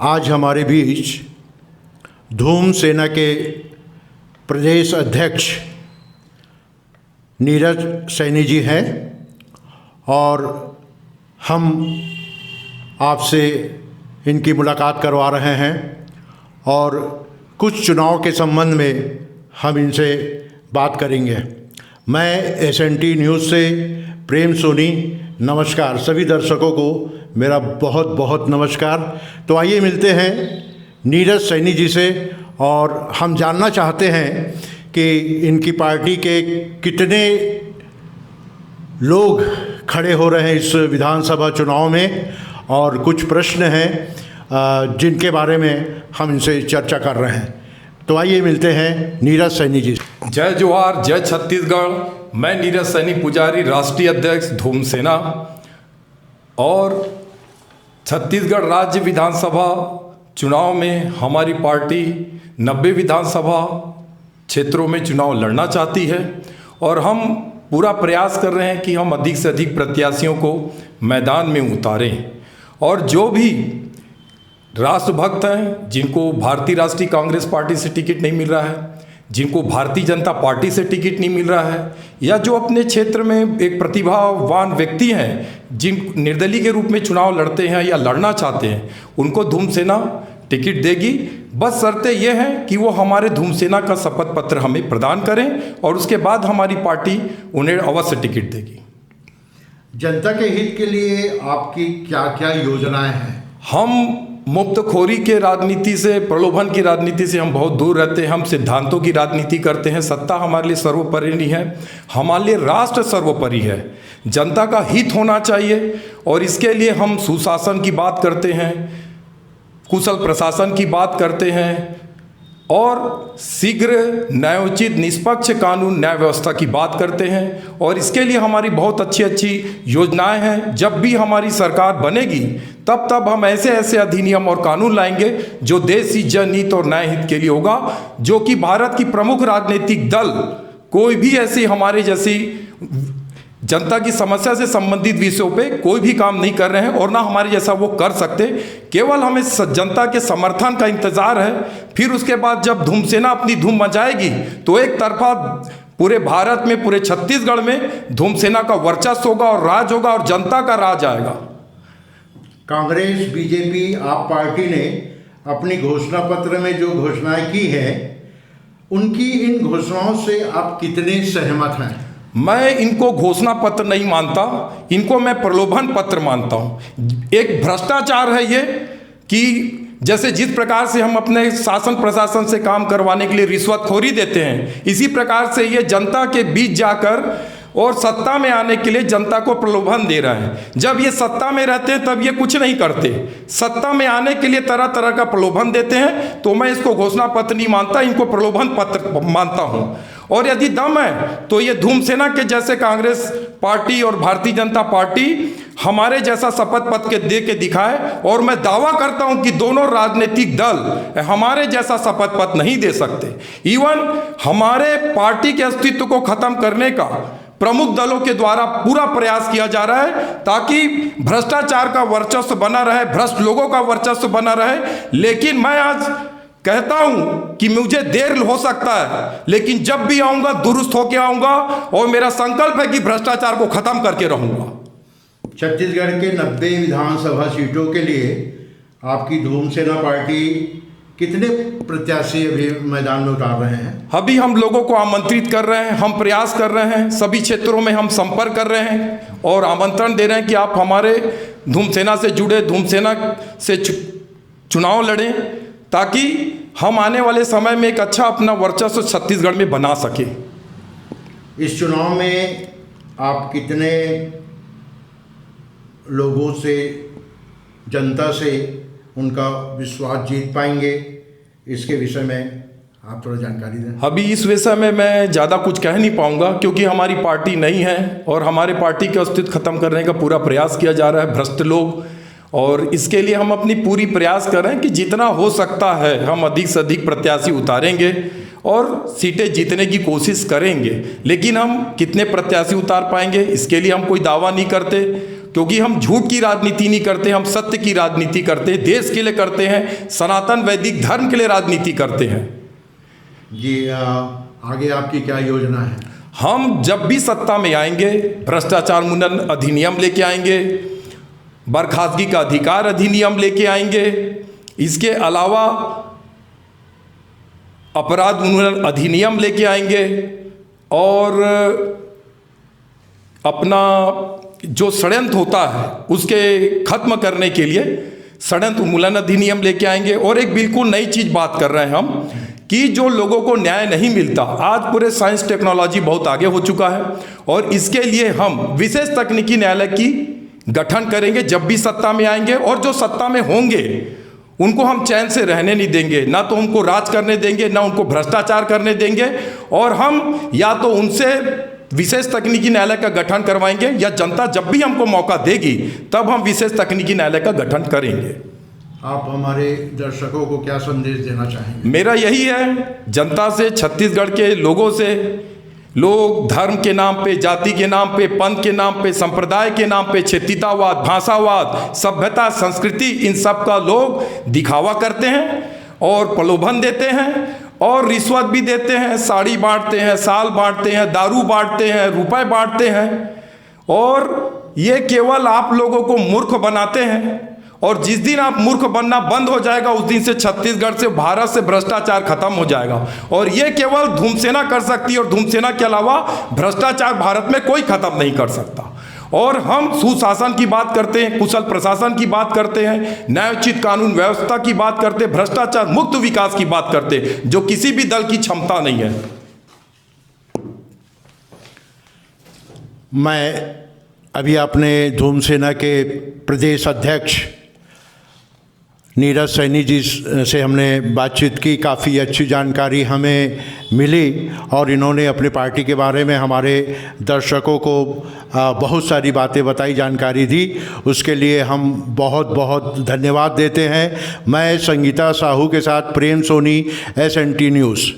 आज हमारे बीच धूम सेना के प्रदेश अध्यक्ष नीरज सैनी जी हैं और हम आपसे इनकी मुलाकात करवा रहे हैं और कुछ चुनाव के संबंध में हम इनसे बात करेंगे। मैं SNT न्यूज़ से प्रेम सोनी, नमस्कार सभी दर्शकों को मेरा बहुत बहुत नमस्कार। तो आइए मिलते हैं नीरज सैनी जी से और हम जानना चाहते हैं कि इनकी पार्टी के कितने लोग खड़े हो रहे हैं इस विधानसभा चुनाव में और कुछ प्रश्न हैं जिनके बारे में हम इनसे चर्चा कर रहे हैं। तो आइए मिलते हैं नीरज सैनी जी। जय जोहार, जय छत्तीसगढ़। मैं नीरज सैनी पुजारी, राष्ट्रीय अध्यक्ष धूम सेना। और छत्तीसगढ़ राज्य विधानसभा चुनाव में हमारी पार्टी 90 विधानसभा क्षेत्रों में चुनाव लड़ना चाहती है और हम पूरा प्रयास कर रहे हैं कि हम अधिक से अधिक प्रत्याशियों को मैदान में उतारें। और जो भी राष्ट्रभक्त हैं, जिनको भारतीय राष्ट्रीय कांग्रेस पार्टी से टिकट नहीं मिल रहा है, जिनको भारतीय जनता पार्टी से टिकट नहीं मिल रहा है, या जो अपने क्षेत्र में एक प्रतिभावान व्यक्ति हैं जिन निर्दलीय के रूप में चुनाव लड़ते हैं या लड़ना चाहते हैं, उनको धूम सेना टिकट देगी। बस शर्तें ये हैं कि वो हमारे धूम सेना का शपथ पत्र हमें प्रदान करें और उसके बाद हमारी पार्टी उन्हें अवश्य टिकट देगी। जनता के हित के लिए आपकी क्या क्या योजनाएं हैं? हम मुफ्तखोरी के राजनीति से, प्रलोभन की राजनीति से हम बहुत दूर रहते हैं। हम सिद्धांतों की राजनीति करते हैं। सत्ता हमारे लिए सर्वोपरि नहीं है, हमारे लिए राष्ट्र सर्वोपरि है। जनता का हित होना चाहिए और इसके लिए हम सुशासन की बात करते हैं, कुशल प्रशासन की बात करते हैं और शीघ्र न्यायोचित निष्पक्ष कानून न्याय व्यवस्था की बात करते हैं। और इसके लिए हमारी बहुत अच्छी अच्छी योजनाएं हैं। जब भी हमारी सरकार बनेगी तब हम ऐसे ऐसे अधिनियम और कानून लाएंगे जो देश की जनहित और न्याय हित के लिए होगा, जो कि भारत की प्रमुख राजनीतिक दल कोई भी ऐसी हमारे जैसी जनता की समस्या से संबंधित विषयों पे कोई भी काम नहीं कर रहे हैं और ना हमारे जैसा वो कर सकते। केवल हमें जनता के समर्थन का इंतजार है। फिर उसके बाद जब धूम सेना अपनी धूम मचाएगी तो एक तरफा पूरे भारत में, पूरे छत्तीसगढ़ में धूम सेना का वर्चस्व होगा और राज होगा और जनता का राज आएगा। कांग्रेस, बीजेपी, आप पार्टी ने अपनी घोषणा पत्र में जो घोषणाएं की है, उनकी इन घोषणाओं से आप कितने सहमत हैं? मैं इनको घोषणा पत्र नहीं मानता, इनको मैं प्रलोभन पत्र मानता हूँ। एक भ्रष्टाचार है ये कि जैसे जिस प्रकार से हम अपने शासन प्रशासन से काम करवाने के लिए रिश्वतखोरी देते हैं, इसी प्रकार से ये जनता के बीच जाकर और सत्ता में आने के लिए जनता को प्रलोभन दे रहा है। जब ये सत्ता में रहते हैं तब ये कुछ नहीं करते, सत्ता में आने के लिए तरह तरह का प्रलोभन देते हैं। तो मैं इसको घोषणा पत्र नहीं मानता, इनको प्रलोभन पत्र मानता हूँ। और यदि दम है तो ये धूम सेना के जैसे कांग्रेस पार्टी और भारतीय जनता पार्टी हमारे जैसा शपथ पत्र दे के दिखाए। और मैं दावा करता हूं कि दोनों राजनीतिक दल हमारे जैसा शपथ पत्र नहीं दे सकते। इवन हमारे पार्टी के अस्तित्व को खत्म करने का प्रमुख दलों के द्वारा पूरा प्रयास किया जा रहा है ताकि भ्रष्टाचार का वर्चस्व बना रहे, भ्रष्ट लोगों का वर्चस्व बना रहे। लेकिन मैं आज कहता हूं कि मुझे देर हो सकता है, लेकिन जब भी आऊंगा दुरुस्त होकर आऊंगा और मेरा संकल्प है कि भ्रष्टाचार को खत्म करके रहूंगा। छत्तीसगढ़ के 90 विधानसभा सीटों के लिए आपकी धूम सेना पार्टी कितने प्रत्याशी अभी मैदान में उतार रहे हैं? अभी हम लोगों को आमंत्रित कर रहे हैं, हम प्रयास कर रहे हैं, सभी क्षेत्रों में हम संपर्क कर रहे हैं और आमंत्रण दे रहे हैं कि आप हमारे धूम सेना से जुड़े, धूम सेना से चुनाव लड़ें ताकि हम आने वाले समय में एक अच्छा अपना वर्चस्व छत्तीसगढ़ में बना सके। इस चुनाव में आप कितने लोगों से, जनता से उनका विश्वास जीत पाएंगे, इसके विषय में आप थोड़ा जानकारी दें। अभी इस विषय में मैं ज़्यादा कुछ कह नहीं पाऊंगा क्योंकि हमारी पार्टी नहीं है और हमारे पार्टी के अस्तित्व खत्म करने का पूरा प्रयास किया जा रहा है भ्रष्ट लोग, और इसके लिए हम अपनी पूरी प्रयास कर रहे हैं कि जितना हो सकता है हम अधिक से अधिक प्रत्याशी उतारेंगे और सीटें जीतने की कोशिश करेंगे। लेकिन हम कितने प्रत्याशी उतार पाएंगे इसके लिए हम कोई दावा नहीं करते। क्योंकि हम झूठ की राजनीति नहीं करते, हम सत्य की राजनीति करते हैं, देश के लिए करते हैं, सनातन वैदिक धर्म के लिए राजनीति करते हैं। जी, आगे आपकी क्या योजना है? हम जब भी सत्ता में आएंगे भ्रष्टाचार उन्मूलन अधिनियम लेके आएंगे, बर्खास्तगी का अधिकार अधिनियम लेके आएंगे, इसके अलावा अपराध उन्मूलन अधिनियम लेके आएंगे और अपना जो षड्यंत्र होता है उसके खत्म करने के लिए षड्यंत्र उन्मूलन अधिनियम लेके आएंगे। और एक बिल्कुल नई चीज बात कर रहे हैं हम कि जो लोगों को न्याय नहीं मिलता, आज पूरे साइंस टेक्नोलॉजी बहुत आगे हो चुका है और इसके लिए हम विशेष तकनीकी न्यायालय की गठन करेंगे जब भी सत्ता में आएंगे। और जो सत्ता में होंगे उनको हम चैन से रहने नहीं देंगे, ना तो उनको राज करने देंगे, ना उनको भ्रष्टाचार करने देंगे। और हम या तो उनसे विशेष तकनीकी न्यायालय का गठन करवाएंगे या जनता जब भी हमको मौका देगी तब हम विशेष तकनीकी न्यायालय का गठन करेंगे। आप हमारे दर्शकों को क्या संदेश देना चाहेंगे? मेरा यही है जनता से, छत्तीसगढ़ के लोगों से, लोग धर्म के नाम पे, जाति के नाम पे, पंथ के नाम पे, संप्रदाय के नाम पे, क्षेत्रीयतावाद, भाषावाद, सभ्यता, संस्कृति, इन सब का लोग दिखावा करते हैं और प्रलोभन देते हैं और रिश्वत भी देते हैं, साड़ी बांटते हैं, साल बांटते हैं, दारू बांटते हैं, रुपए बांटते हैं और ये केवल आप लोगों को मूर्ख बनाते हैं। और जिस दिन आप मूर्ख बनना बंद हो जाएगा उस दिन से छत्तीसगढ़ से, भारत से भ्रष्टाचार खत्म हो जाएगा। और ये केवल धूमसेना कर सकती है और धूमसेना के अलावा भ्रष्टाचार भारत में कोई खत्म नहीं कर सकता। और हम सुशासन की बात करते हैं, कुशल प्रशासन की बात करते हैं, न्यायोचित कानून व्यवस्था की बात करते हैं, भ्रष्टाचार मुक्त विकास की बात करते हैं, जो किसी भी दल की क्षमता नहीं है। मैं अभी अपने धूमसेना के प्रदेश अध्यक्ष नीरज सैनी जी से हमने बातचीत की, काफ़ी अच्छी जानकारी हमें मिली और इन्होंने अपनी पार्टी के बारे में हमारे दर्शकों को बहुत सारी बातें बताई, जानकारी दी। उसके लिए हम बहुत बहुत धन्यवाद देते हैं। मैं संगीता साहू के साथ प्रेम सोनी, SNT न्यूज़।